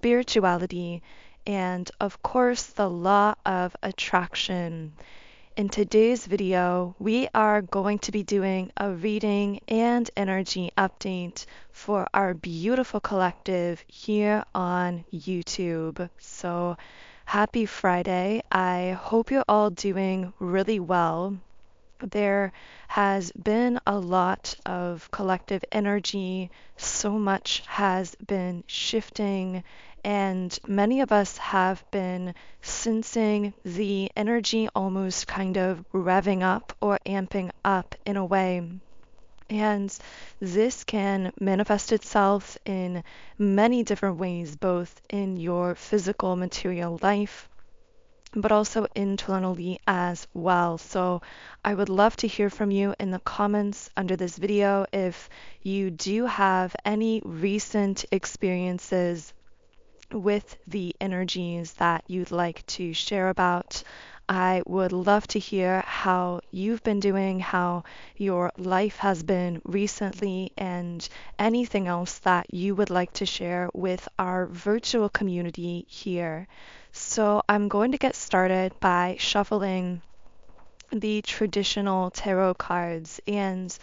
spirituality, and of course, the law of attraction. In today's video, we are going to be doing a reading and energy update for our beautiful collective here on YouTube. So, happy Friday. I hope you're all doing really well. There has been a lot of collective energy, so much has been shifting, and many of us have been sensing the energy almost kind of revving up or amping up in a way. And this can manifest itself in many different ways, both in your physical material life, but also internally as well. So I would love to hear from you in the comments under this video if you do have any recent experiences with the energies that you'd like to share about. I would love to hear how you've been doing, how your life has been recently, and anything else that you would like to share with our virtual community here. So I'm going to get started by shuffling the traditional tarot cards, and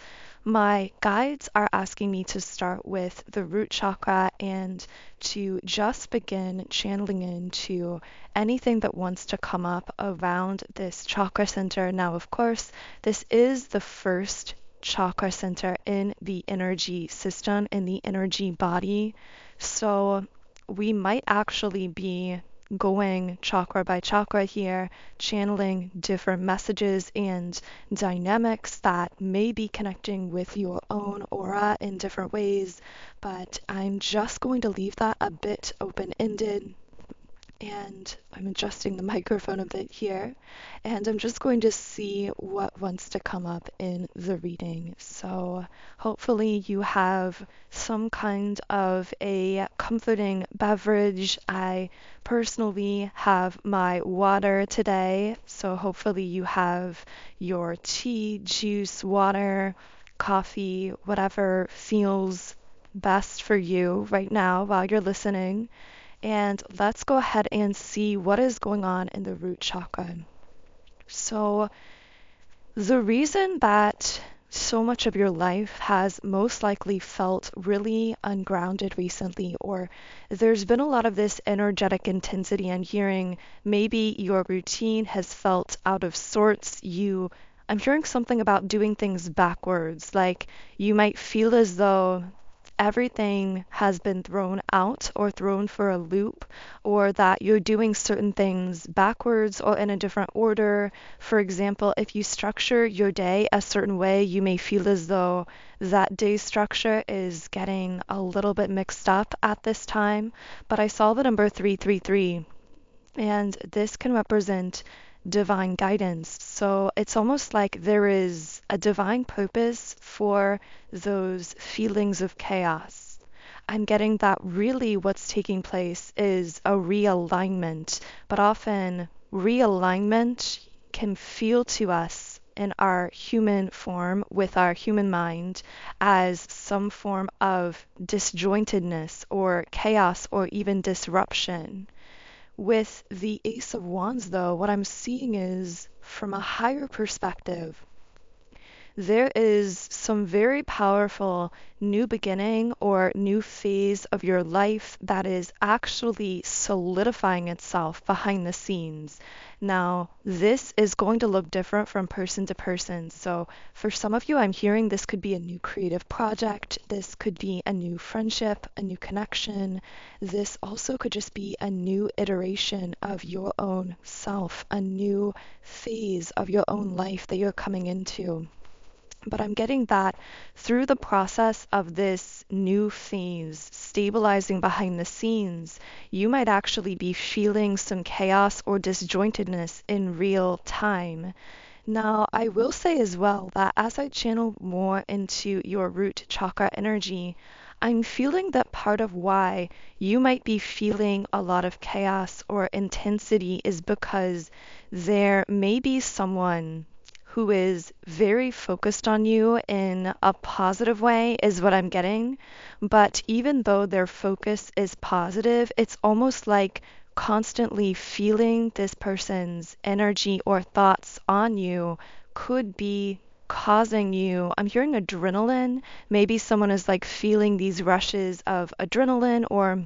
my guides are asking me to start with the root chakra and to just begin channeling into anything that wants to come up around this chakra center. Now, of course, this is the first chakra center in the energy system, in the energy body. So we might actually be going chakra by chakra here, channeling different messages and dynamics that may be connecting with your own aura in different ways, but I'm just going to leave that a bit open-ended. And I'm adjusting the microphone a bit here, and I'm just going to see what wants to come up in the reading. So hopefully you have some kind of a comforting beverage. I personally have my water today, so hopefully you have your tea, juice, water, coffee, whatever feels best for you right now while you're listening. And let's go ahead and see what is going on in the root chakra. So the reason that so much of your life has most likely felt really ungrounded recently, or there's been a lot of this energetic intensity and hearing, maybe your routine has felt out of sorts. I'm hearing something about doing things backwards, like you might feel as though everything has been thrown out or thrown for a loop, or that you're doing certain things backwards or in a different order. For example, if you structure your day a certain way, you may feel as though that day structure is getting a little bit mixed up at this time. But I saw the number 333, and this can represent divine guidance. So it's almost like there is a divine purpose for those feelings of chaos. I'm getting that really what's taking place is a realignment, but often realignment can feel to us in our human form with our human mind as some form of disjointedness or chaos or even disruption. With the Ace of Wands, though, what I'm seeing is from a higher perspective. There is some very powerful new beginning or new phase of your life that is actually solidifying itself behind the scenes. Now, this is going to look different from person to person. So for some of you, I'm hearing this could be a new creative project. This could be a new friendship, a new connection. This also could just be a new iteration of your own self, a new phase of your own life that you're coming into. But I'm getting that through the process of this new phase stabilizing behind the scenes, you might actually be feeling some chaos or disjointedness in real time. Now, I will say as well that as I channel more into your root chakra energy, I'm feeling that part of why you might be feeling a lot of chaos or intensity is because there may be someone who is very focused on you in a positive way, is what I'm getting. But even though their focus is positive, it's almost like constantly feeling this person's energy or thoughts on you could be causing you, I'm hearing adrenaline. Maybe someone is like feeling these rushes of adrenaline, or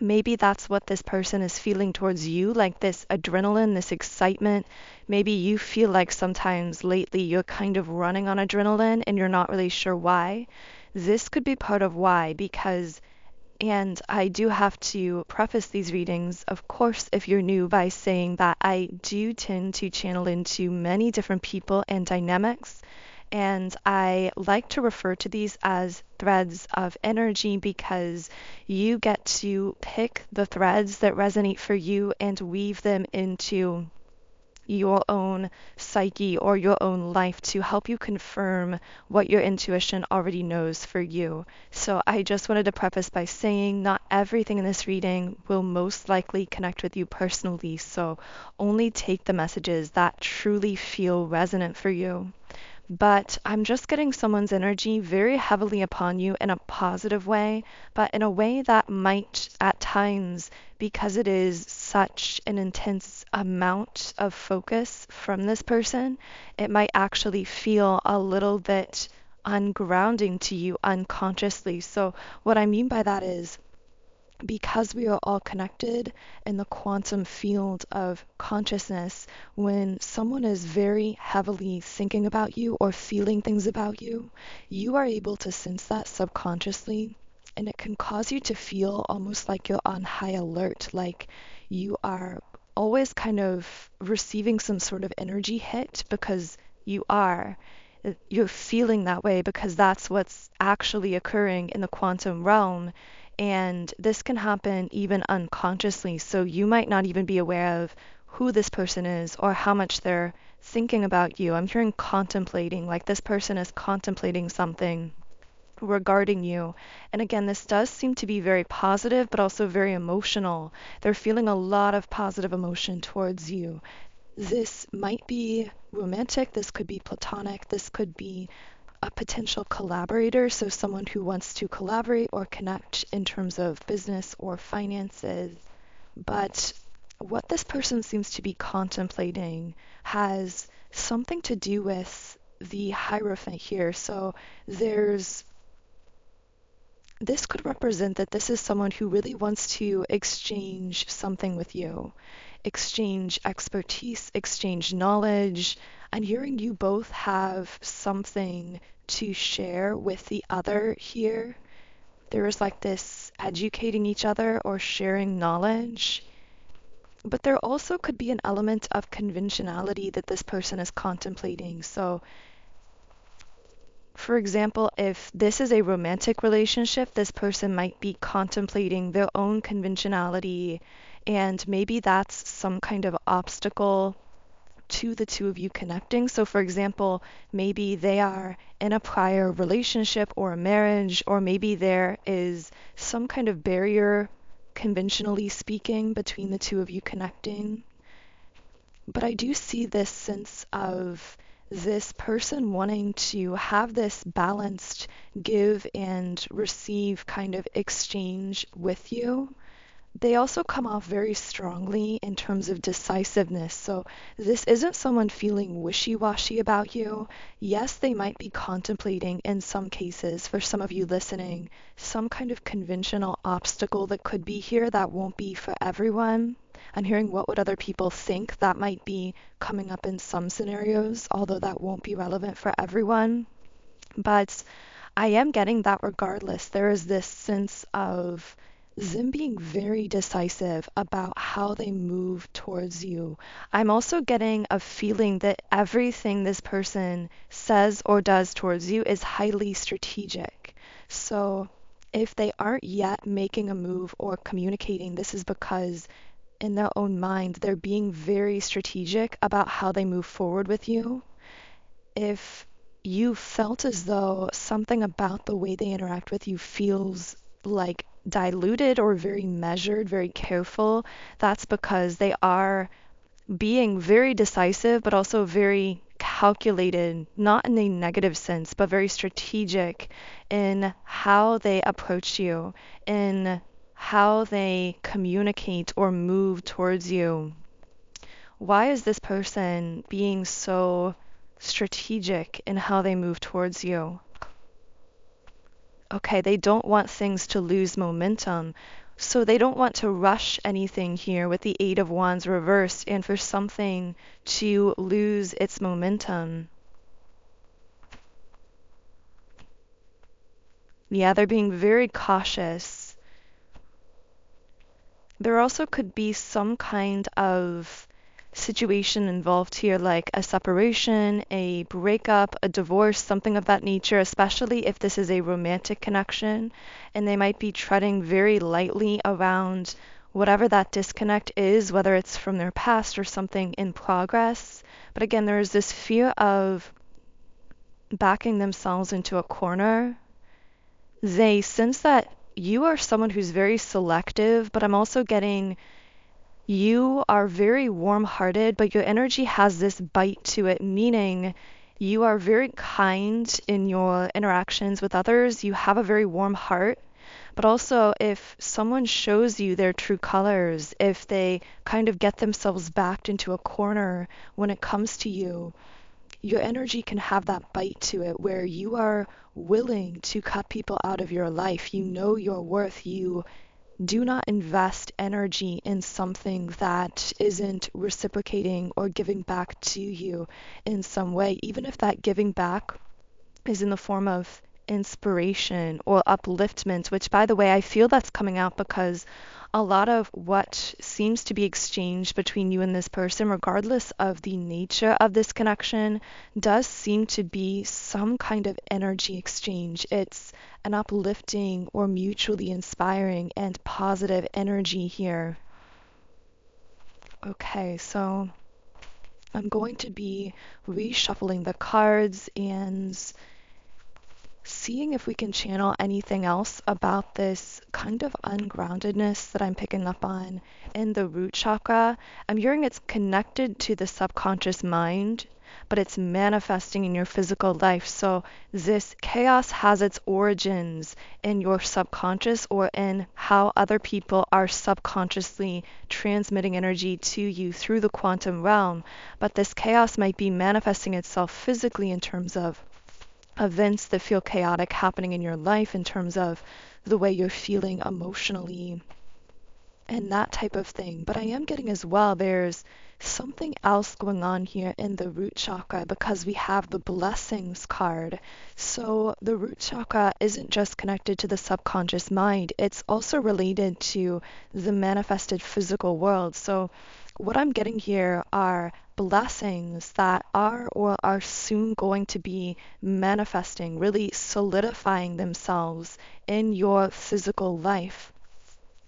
maybe that's what this person is feeling towards you, like this adrenaline, this excitement. Maybe you feel like sometimes lately you're kind of running on adrenaline and you're not really sure why. This could be part of why, because, and I do have to preface these readings, of course, if you're new, by saying that I do tend to channel into many different people and dynamics. And I like to refer to these as threads of energy because you get to pick the threads that resonate for you and weave them into your own psyche or your own life to help you confirm what your intuition already knows for you. So I just wanted to preface by saying not everything in this reading will most likely connect with you personally, so only take the messages that truly feel resonant for you. But I'm just getting someone's energy very heavily upon you in a positive way, but in a way that might at times, because it is such an intense amount of focus from this person, it might actually feel a little bit ungrounding to you unconsciously. So what I mean by that is, because we are all connected in the quantum field of consciousness, when someone is very heavily thinking about you or feeling things about you, you are able to sense that subconsciously, and it can cause you to feel almost like you're on high alert, like you are always kind of receiving some sort of energy hit because you are. You're feeling that way because that's what's actually occurring in the quantum realm. And this can happen even unconsciously. So you might not even be aware of who this person is or how much they're thinking about you. I'm hearing contemplating, like this person is contemplating something regarding you. And again, this does seem to be very positive, but also very emotional. They're feeling a lot of positive emotion towards you. This might be romantic, this could be platonic, this could be a potential collaborator, so someone who wants to collaborate or connect in terms of business or finances. But what this person seems to be contemplating has something to do with the Hierophant here. So this could represent that this is someone who really wants to exchange something with you, exchange expertise, exchange knowledge. I'm hearing you both have something to share with the other here. There is like this educating each other or sharing knowledge. But there also could be an element of conventionality that this person is contemplating. So for example, if this is a romantic relationship, this person might be contemplating their own conventionality, and maybe that's some kind of obstacle to the two of you connecting. So, for example, maybe they are in a prior relationship or a marriage, or maybe there is some kind of barrier, conventionally speaking, between the two of you connecting. But I do see this sense of this person wanting to have this balanced give and receive kind of exchange with you. They also come off very strongly in terms of decisiveness. So this isn't someone feeling wishy-washy about you. Yes, they might be contemplating in some cases, for some of you listening, some kind of conventional obstacle that could be here that won't be for everyone. I'm hearing what would other people think. That might be coming up in some scenarios, although that won't be relevant for everyone. But I am getting that regardless, there is this sense of them being very decisive about how they move towards you. I'm also getting a feeling that everything this person says or does towards you is highly strategic. So if they aren't yet making a move or communicating, this is because in their own mind, they're being very strategic about how they move forward with you. If you felt as though something about the way they interact with you feels like diluted or very measured, very careful, that's because they are being very decisive, but also very calculated, not in a negative sense, but very strategic in how they approach you, in how they communicate or move towards you. Why is this person being so strategic in how they move towards you? Okay, they don't want things to lose momentum. So they don't want to rush anything here with the Eight of Wands reversed and for something to lose its momentum. Yeah, they're being very cautious. There also could be some kind of situation involved here, like a separation, a breakup, a divorce, something of that nature, especially if this is a romantic connection, and they might be treading very lightly around whatever that disconnect is, whether it's from their past or something in progress. But again, there is this fear of backing themselves into a corner. They sense that you are someone who's very selective, but I'm also getting you are very warm-hearted, but your energy has this bite to it, meaning you are very kind in your interactions with others. You have a very warm heart, but also if someone shows you their true colors, if they kind of get themselves backed into a corner when it comes to you, your energy can have that bite to it where you are willing to cut people out of your life. You know your worth. You do not invest energy in something that isn't reciprocating or giving back to you in some way, even if that giving back is in the form of inspiration or upliftment, which, by the way, I feel that's coming out because a lot of what seems to be exchanged between you and this person, regardless of the nature of this connection, does seem to be some kind of energy exchange. It's an uplifting or mutually inspiring and positive energy here. Okay, so I'm going to be reshuffling the cards and seeing if we can channel anything else about this kind of ungroundedness that I'm picking up on in the root chakra. I'm hearing it's connected to the subconscious mind, but it's manifesting in your physical life. So this chaos has its origins in your subconscious or in how other people are subconsciously transmitting energy to you through the quantum realm. But this chaos might be manifesting itself physically in terms of events that feel chaotic happening in your life, in terms of the way you're feeling emotionally and that type of thing. But I am getting as well, there's something else going on here in the root chakra because we have the blessings card. So the root chakra isn't just connected to the subconscious mind, it's also related to the manifested physical world. So what I'm getting here are blessings that are or are soon going to be manifesting, really solidifying themselves in your physical life.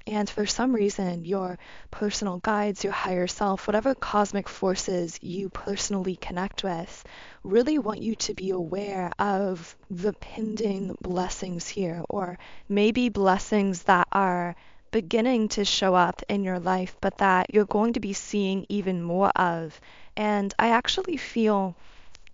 And for some reason, your personal guides, your higher self, whatever cosmic forces you personally connect with, really want you to be aware of the pending blessings here, or maybe blessings that are beginning to show up in your life, but that you're going to be seeing even more of. And I actually feel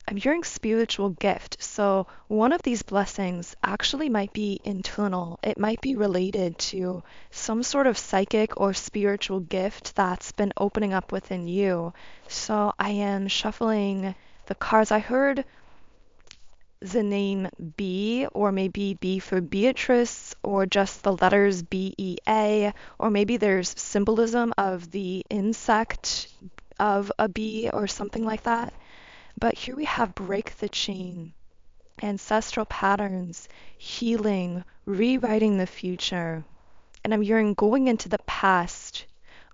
I'm hearing spiritual gift. So one of these blessings actually might be internal. It might be related to some sort of psychic or spiritual gift that's been opening up within you. So I am shuffling the cards. I heard the name B, or maybe B for Beatrice, or just the letters BEA, or maybe there's symbolism of the insect of a bee or something like that. But here we have break the chain, ancestral patterns, healing, rewriting the future. And I'm hearing going into the past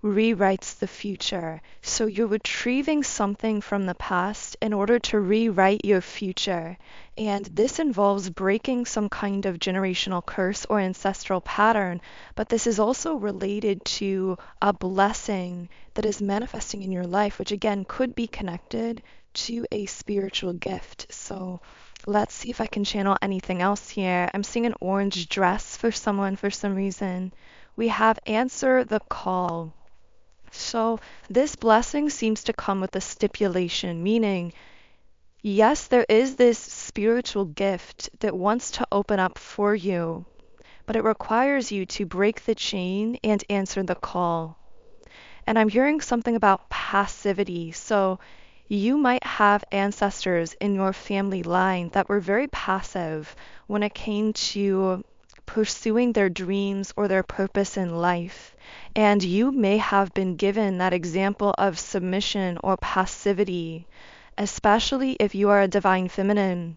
rewrites the future. So you're retrieving something from the past in order to rewrite your future. And this involves breaking some kind of generational curse or ancestral pattern. But this is also related to a blessing that is manifesting in your life, which again could be connected to a spiritual gift. So let's see if I can channel anything else here. I'm seeing an orange dress for someone for some reason. We have answer the call. So this blessing seems to come with a stipulation, meaning Yes, there is this spiritual gift that wants to open up for you, but it requires you to break the chain and answer the call. And I'm hearing something about passivity. So you might have ancestors in your family line that were very passive when it came to pursuing their dreams or their purpose in life. And you may have been given that example of submission or passivity, especially if you are a divine feminine.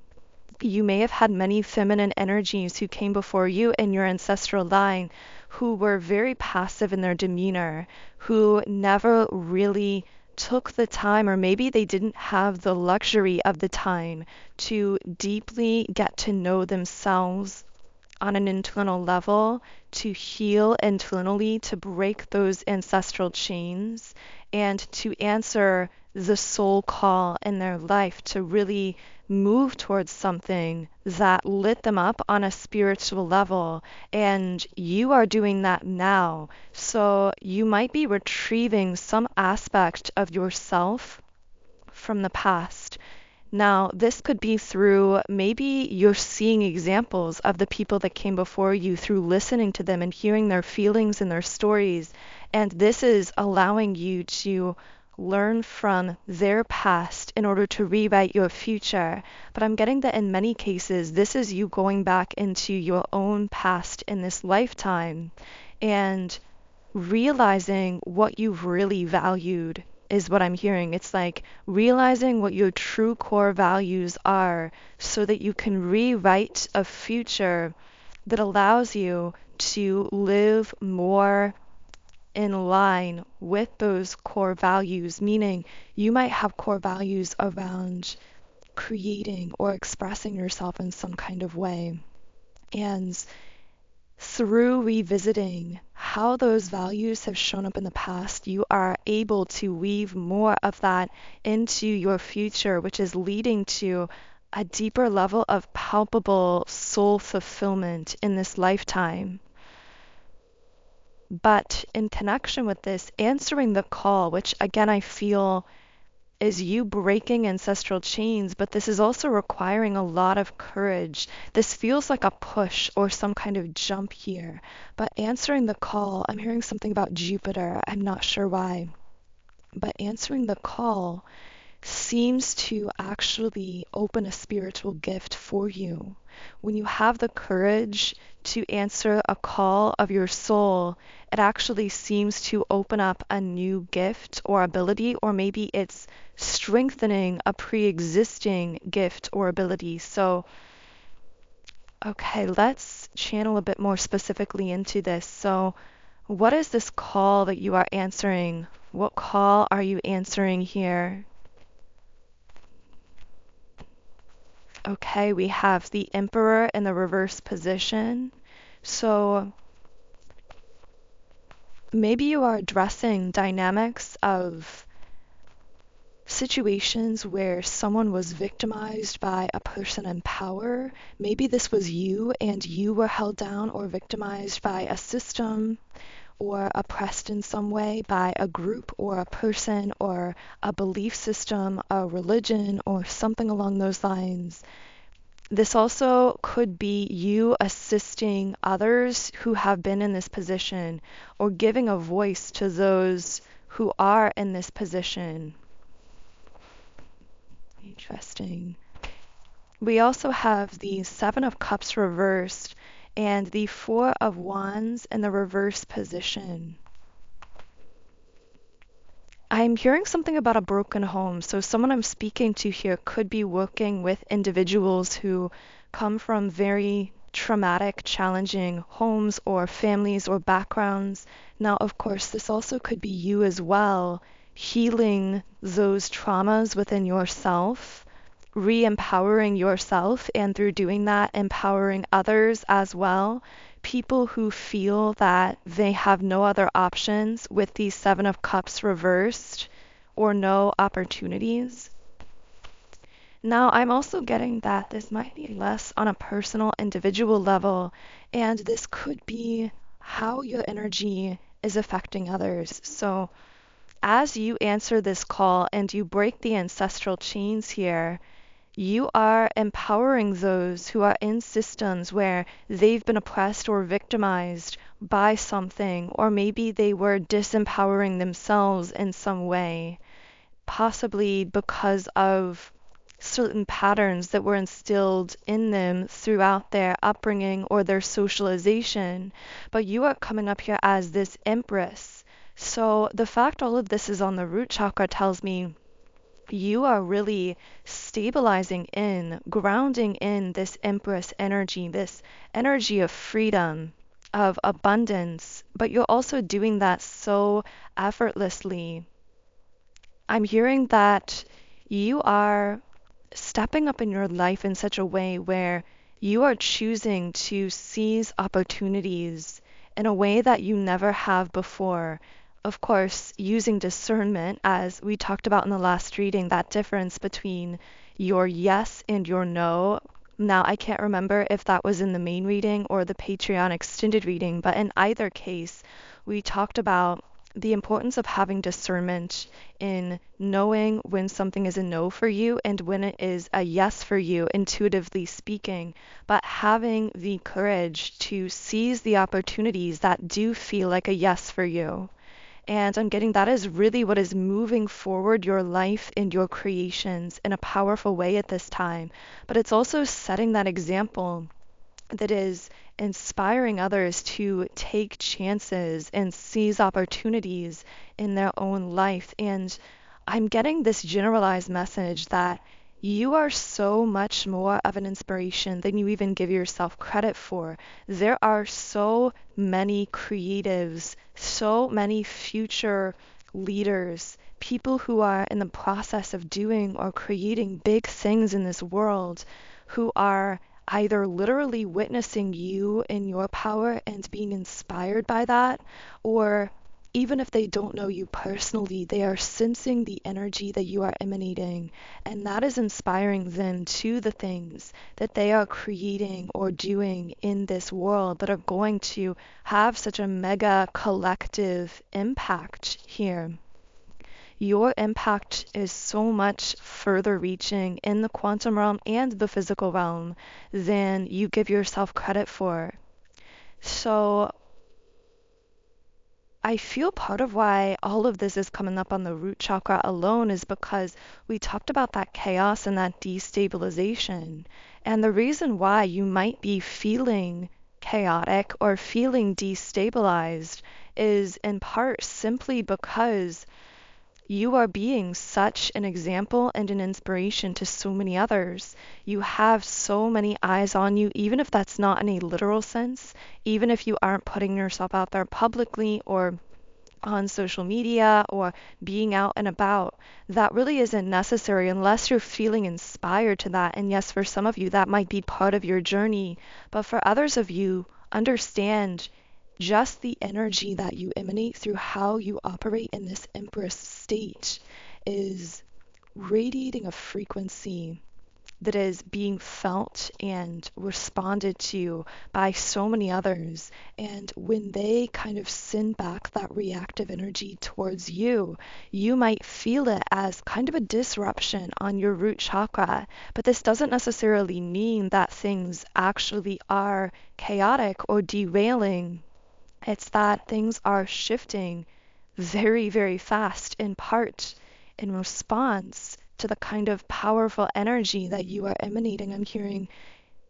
You may have had many feminine energies who came before you in your ancestral line who were very passive in their demeanor, who never really took the time, or maybe they didn't have the luxury of the time to deeply get to know themselves on an internal level, to heal internally, to break those ancestral chains, and to answer the soul call in their life to really move towards something that lit them up on a spiritual level. And you are doing that now. So you might be retrieving some aspect of yourself from the past. Now, this could be through maybe you're seeing examples of the people that came before you through listening to them and hearing their feelings and their stories. And this is allowing you to learn from their past in order to rewrite your future. But I'm getting that in many cases, this is you going back into your own past in this lifetime and realizing what you've really valued is what I'm hearing. It's like realizing what your true core values are so that you can rewrite a future that allows you to live more in line with those core values, meaning you might have core values around creating or expressing yourself in some kind of way. And through revisiting how those values have shown up in the past, you are able to weave more of that into your future, which is leading to a deeper level of palpable soul fulfillment in this lifetime. But in connection with this, answering the call, which again I feel is you breaking ancestral chains, but this is also requiring a lot of courage. This feels like a push or some kind of jump here. But answering the call, I'm hearing something about Jupiter. I'm not sure why. But answering the call seems to actually open a spiritual gift for you. When you have the courage to answer a call of your soul, it actually seems to open up a new gift or ability, or maybe it's strengthening a pre-existing gift or ability. So, okay, let's channel a bit more specifically into this. So, what is this call that you are answering? What call are you answering here? Okay, we have the Emperor in the reverse position. So maybe you are addressing dynamics of situations where someone was victimized by a person in power. Maybe this was you and you were held down or victimized by a system or oppressed in some way by a group or a person or a belief system, a religion, or something along those lines. This also could be you assisting others who have been in this position or giving a voice to those who are in this position. Interesting. We also have the Seven of Cups reversed and the Four of Wands in the reverse position. I'm hearing something about a broken home. So someone I'm speaking to here could be working with individuals who come from very traumatic, challenging homes or families or backgrounds. Now, of course, this also could be you as well, healing those traumas within yourself, re-empowering yourself, and through doing that, empowering others as well. People who feel that they have no other options with these Seven of Cups reversed or no opportunities. Now, I'm also getting that this might be less on a personal, individual level, and this could be how your energy is affecting others. So, as you answer this call and you break the ancestral chains here, You are empowering those who are in systems where they've been oppressed or victimized by something, or maybe they were disempowering themselves in some way, possibly because of certain patterns that were instilled in them throughout their upbringing or their socialization. But you are coming up here as this empress. So the fact all of this is on the root chakra tells me you are really stabilizing in, grounding in this empress energy, this energy of freedom, of abundance, but you're also doing that so effortlessly. I'm hearing that you are stepping up in your life in such a way where you are choosing to seize opportunities in a way that you never have before. Of course, using discernment, as we talked about in the last reading, that difference between your yes and your no. Now, I can't remember if that was in the main reading or the Patreon extended reading, but in either case, we talked about the importance of having discernment in knowing when something is a no for you and when it is a yes for you, intuitively speaking, but having the courage to seize the opportunities that do feel like a yes for you. And I'm getting that is really what is moving forward your life and your creations in a powerful way at this time. But it's also setting that example that is inspiring others to take chances and seize opportunities in their own life. And I'm getting this generalized message that you are so much more of an inspiration than you even give yourself credit for. There are so many creatives, so many future leaders, people who are in the process of doing or creating big things in this world who are either literally witnessing you in your power and being inspired by that, or even if they don't know you personally, they are sensing the energy that you are emanating, and that is inspiring them to the things that they are creating or doing in this world that are going to have such a mega collective impact here. Your impact is so much further reaching in the quantum realm and the physical realm than you give yourself credit for. So I feel part of why all of this is coming up on the root chakra alone is because we talked about that chaos and that destabilization. And the reason why you might be feeling chaotic or feeling destabilized is in part simply because you are being such an example and an inspiration to so many others. You have so many eyes on you, even if that's not in a literal sense, even if you aren't putting yourself out there publicly or on social media or being out and about. That really isn't necessary unless you're feeling inspired to that. And yes, for some of you, that might be part of your journey. But for others of you, understand just the energy that you emanate through how you operate in this Empress state is radiating a frequency that is being felt and responded to by so many others. And when they kind of send back that reactive energy towards you, you might feel it as kind of a disruption on your root chakra. But this doesn't necessarily mean that things actually are chaotic or derailing. It's that things are shifting very, very fast, in part in response to the kind of powerful energy that you are emanating. I'm hearing,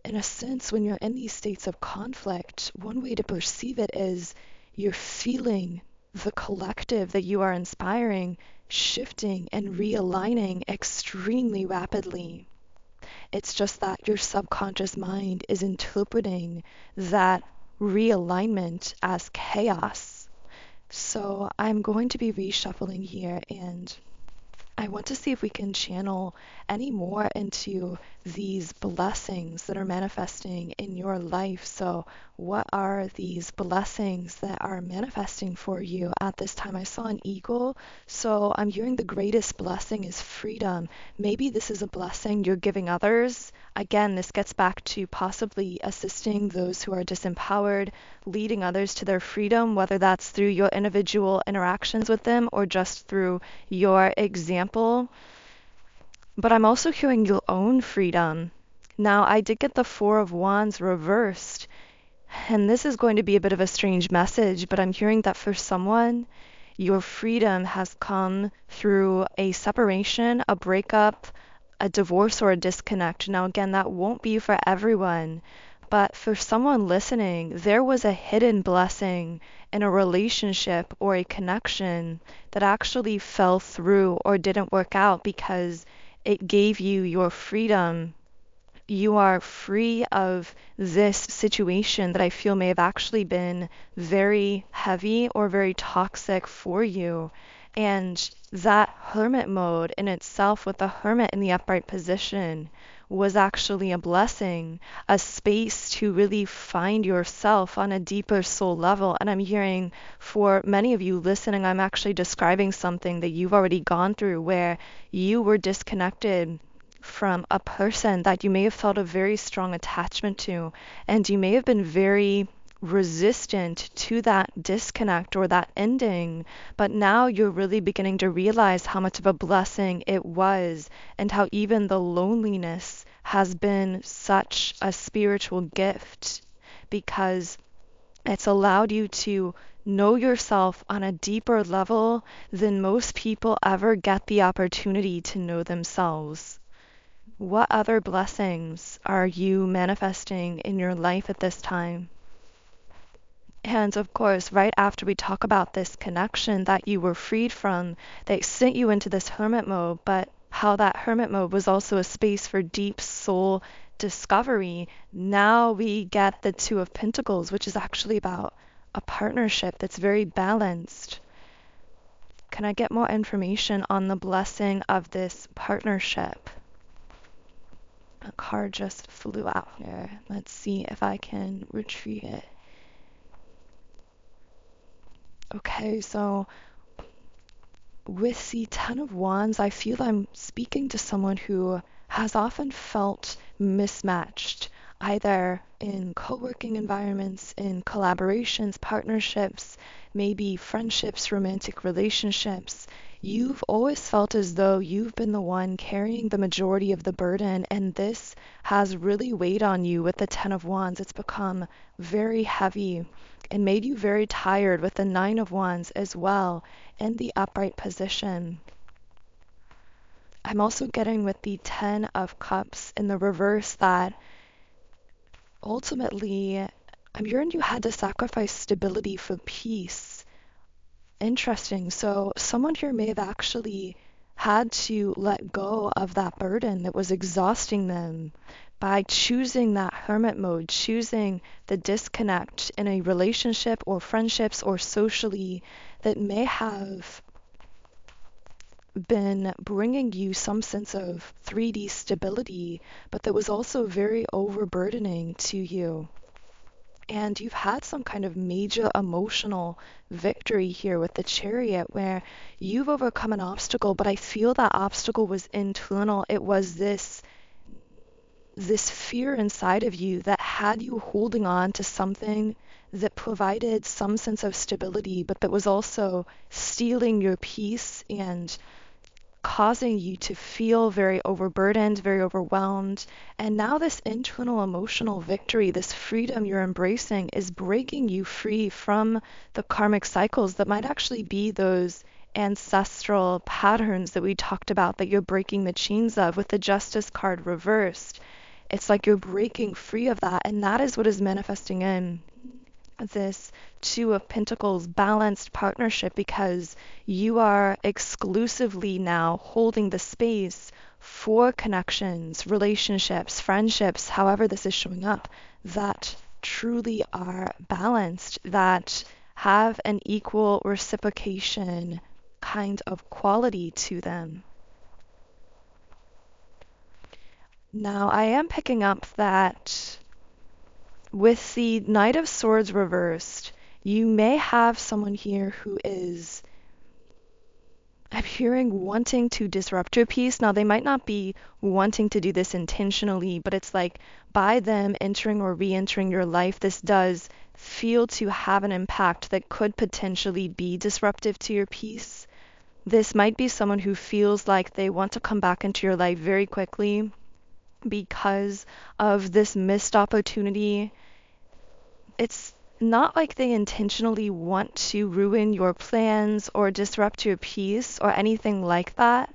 in a sense, when you're in these states of conflict, one way to perceive it is you're feeling the collective that you are inspiring shifting and realigning extremely rapidly. It's just that your subconscious mind is interpreting that realignment as chaos. So I'm going to be reshuffling here, and I want to see if we can channel any more into these blessings that are manifesting in your life. So what are these blessings that are manifesting for you at this time? I saw an eagle, so I'm hearing the greatest blessing is freedom. Maybe this is a blessing you're giving others. Again, this gets back to possibly assisting those who are disempowered, leading others to their freedom, whether that's through your individual interactions with them or just through your example. but I'm also hearing your own freedom. Now, I did get the Four of Wands reversed, and this is going to be a bit of a strange message, but I'm hearing that for someone, your freedom has come through a separation, a breakup, a divorce, or a disconnect. Now, again, that won't be for everyone, but for someone listening, there was a hidden blessing in a relationship or a connection that actually fell through or didn't work out because it gave you your freedom. You are free of this situation that I feel may have actually been very heavy or very toxic for you. And that hermit mode in itself, with the hermit in the upright position, was actually a blessing, a space to really find yourself on a deeper soul level. And I'm hearing for many of you listening, I'm actually describing something that you've already gone through where you were disconnected from a person that you may have felt a very strong attachment to, and you may have been very resistant to that disconnect or that ending, but now you're really beginning to realize how much of a blessing it was, and how even the loneliness has been such a spiritual gift because it's allowed you to know yourself on a deeper level than most people ever get the opportunity to know themselves. What other blessings are you manifesting in your life at this time? And of course, right after we talk about this connection that you were freed from, that sent you into this hermit mode, but how that hermit mode was also a space for deep soul discovery, now we get the Two of Pentacles, which is actually about a partnership that's very balanced. Can I get more information on the blessing of this partnership? A card just flew out here. Let's see if I can retrieve it. Okay, so with the Ten of Wands, I feel I'm speaking to someone who has often felt mismatched, either in co-working environments, in collaborations, partnerships, maybe friendships, romantic relationships. You've always felt as though you've been the one carrying the majority of the burden, and this has really weighed on you with the Ten of Wands. It's become very heavy and made you very tired with the Nine of Wands as well in the upright position. I'm also getting with the Ten of Cups in the reverse that ultimately I'm hearing you had to sacrifice stability for peace. Interesting. So someone here may have actually had to let go of that burden that was exhausting them by choosing that hermit mode, choosing the disconnect in a relationship or friendships or socially that may have been bringing you some sense of 3D stability, but that was also very overburdening to you. And you've had some kind of major emotional victory here with the Chariot where you've overcome an obstacle, but I feel that obstacle was internal. It was this fear inside of you that had you holding on to something that provided some sense of stability, but that was also stealing your peace and causing you to feel very overburdened, very overwhelmed. And now this internal emotional victory, this freedom you're embracing is breaking you free from the karmic cycles that might actually be those ancestral patterns that we talked about that you're breaking the chains of with the Justice card reversed. It's like you're breaking free of that, and that is what is manifesting in this Two of Pentacles balanced partnership, because you are exclusively now holding the space for connections, relationships, friendships, however this is showing up, that truly are balanced, that have an equal reciprocation kind of quality to them. Now, I am picking up that with the Knight of Swords reversed, you may have someone here who is, I'm hearing, wanting to disrupt your peace. Now, they might not be wanting to do this intentionally, but it's like by them entering or re-entering your life, this does feel to have an impact that could potentially be disruptive to your peace. This might be someone who feels like they want to come back into your life very quickly because of this missed opportunity. It's not like they intentionally want to ruin your plans or disrupt your peace or anything like that.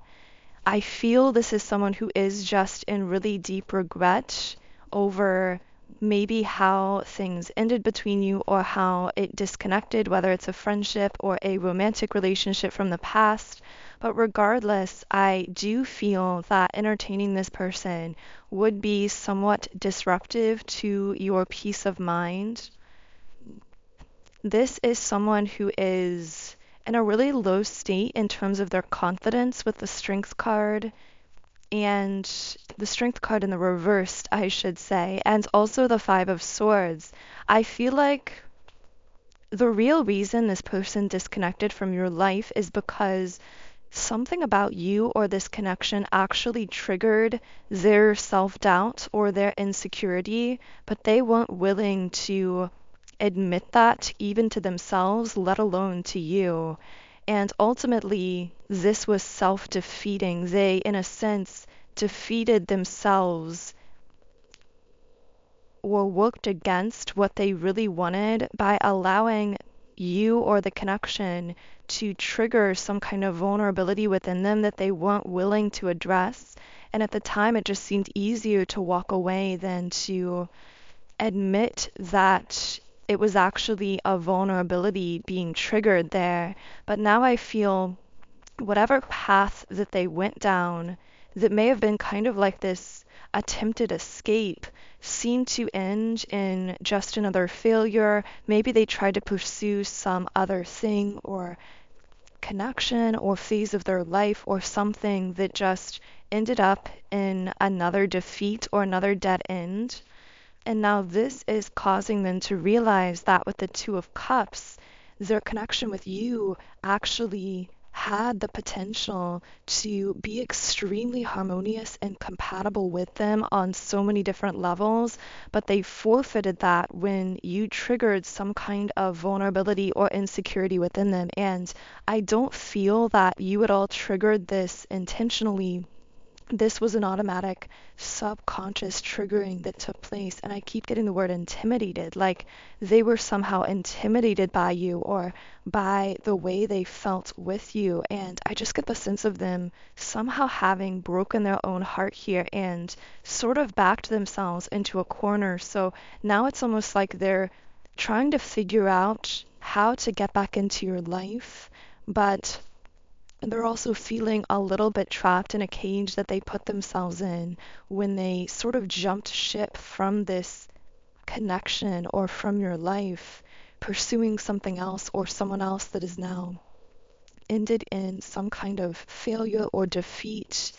I feel this is someone who is just in really deep regret over maybe how things ended between you or how it disconnected, whether it's a friendship or a romantic relationship from the past. But regardless, I do feel that entertaining this person would be somewhat disruptive to your peace of mind. This is someone who is in a really low state in terms of their confidence with the strength card and the strength card in the reversed, I should say, and also the Five of Swords. I feel like the real reason this person disconnected from your life is because something about you or this connection actually triggered their self-doubt or their insecurity, but they weren't willing to admit that even to themselves, let alone to you. And ultimately, this was self-defeating. They, in a sense, defeated themselves or worked against what they really wanted by allowing you or the connection to trigger some kind of vulnerability within them that they weren't willing to address. And at the time, it just seemed easier to walk away than to admit that it was actually a vulnerability being triggered there. But now I feel whatever path that they went down that may have been kind of like this attempted escape seemed to end in just another failure. Maybe they tried to pursue some other thing or connection or phase of their life or something that just ended up in another defeat or another dead end. And now this is causing them to realize that with the Two of Cups, their connection with you actually had the potential to be extremely harmonious and compatible with them on so many different levels, but they forfeited that when you triggered some kind of vulnerability or insecurity within them. And I don't feel that you at all triggered this intentionally. This was an automatic subconscious triggering that took place. And I keep getting the word intimidated, like they were somehow intimidated by you or by the way they felt with you. And I just get the sense of them somehow having broken their own heart here and sort of backed themselves into a corner. So now it's almost like they're trying to figure out how to get back into your life, but they're also feeling a little bit trapped in a cage that they put themselves in when they sort of jumped ship from this connection or from your life, pursuing something else or someone else that is now ended in some kind of failure or defeat.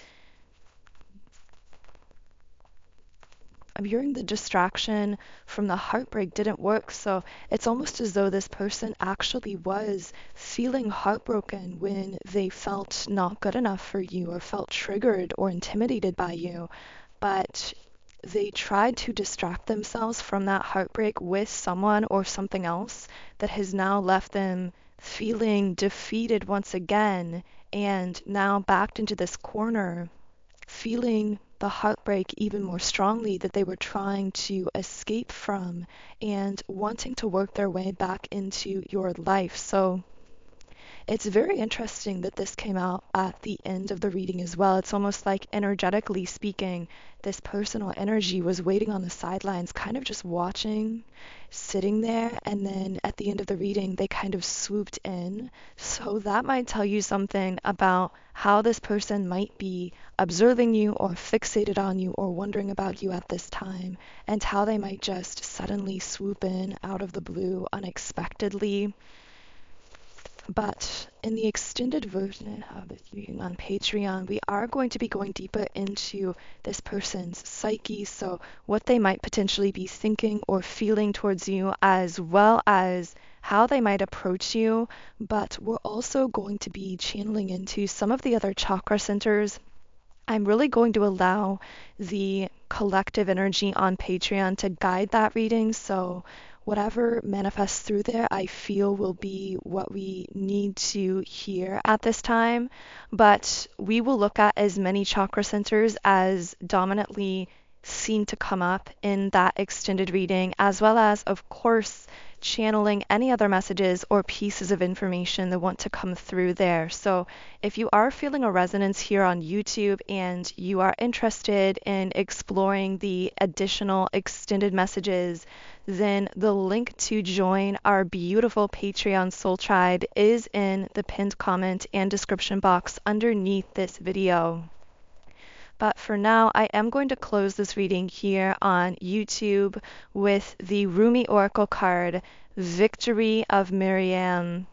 I'm hearing the distraction from the heartbreak didn't work, so it's almost as though this person actually was feeling heartbroken when they felt not good enough for you or felt triggered or intimidated by you. But they tried to distract themselves from that heartbreak with someone or something else that has now left them feeling defeated once again and now backed into this corner, feeling the heartbreak even more strongly that they were trying to escape from and wanting to work their way back into your life. So it's very interesting that this came out at the end of the reading as well. It's almost like, energetically speaking, this personal energy was waiting on the sidelines, kind of just watching, sitting there, and then at the end of the reading, they kind of swooped in. So that might tell you something about how this person might be observing you or fixated on you or wondering about you at this time, and how they might just suddenly swoop in out of the blue unexpectedly. But in the extended version of this reading on Patreon, we are going to be going deeper into this person's psyche, so what they might potentially be thinking or feeling towards you, as well as how they might approach you. But we're also going to be channeling into some of the other chakra centers. I'm really going to allow the collective energy on Patreon to guide that reading, so whatever manifests through there, I feel will be what we need to hear at this time. But we will look at as many chakra centers as dominantly seem to come up in that extended reading, as well as, of course, channeling any other messages or pieces of information that want to come through there. So if you are feeling a resonance here on YouTube and you are interested in exploring the additional extended messages, then the link to join our beautiful Patreon Soul Tribe is in the pinned comment and description box underneath this video. But for now, I am going to close this reading here on YouTube with the Rumi Oracle card, Victory of Miriam.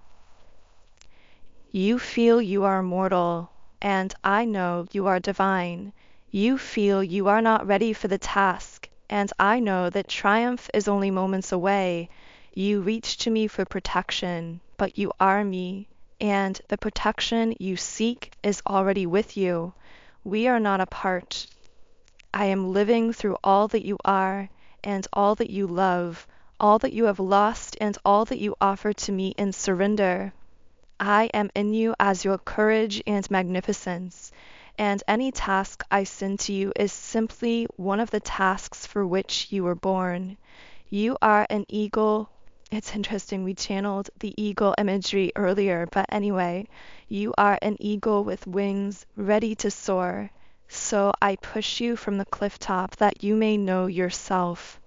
You feel you are mortal, and I know you are divine. You feel you are not ready for the task, and I know that triumph is only moments away. You reach to me for protection, but you are me, and the protection you seek is already with you. We are not apart. I am living through all that you are, and all that you love, all that you have lost, and all that you offer to me in surrender. I am in you as your courage and magnificence, and any task I send to you is simply one of the tasks for which you were born. You are an eagle. It's interesting, we channeled the eagle imagery earlier, but anyway, you are an eagle with wings ready to soar. So I push you from the cliff top that you may know yourself.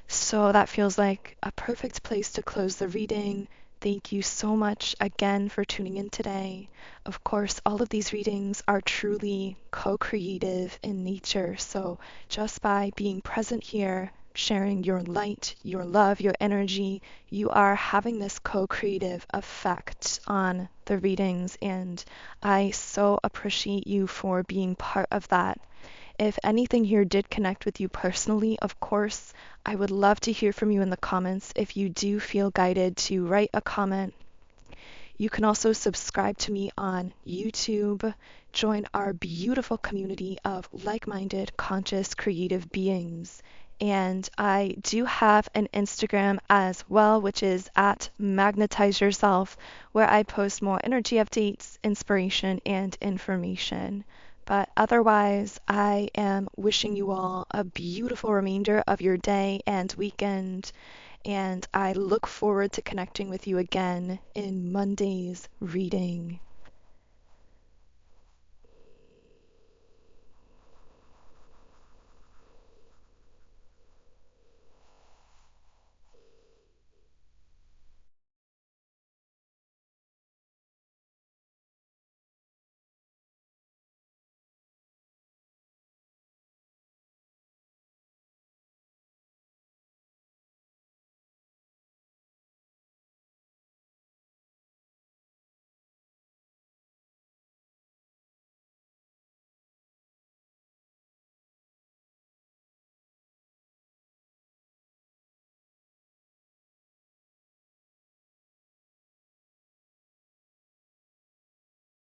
So that feels like a perfect place to close the reading. Thank you so much again for tuning in today. Of course, all of these readings are truly co-creative in nature. So just by being present here, sharing your light, your love, your energy, you are having this co-creative effect on the readings. And I so appreciate you for being part of that. If anything here did connect with you personally, of course, I would love to hear from you in the comments. If you do feel guided to write a comment, you can also subscribe to me on YouTube, join our beautiful community of like-minded, conscious, creative beings. And I do have an Instagram as well, which is at Magnetize Yourself, where I post more energy updates, inspiration, and information. But otherwise, I am wishing you all a beautiful remainder of your day and weekend, and I look forward to connecting with you again in Monday's reading.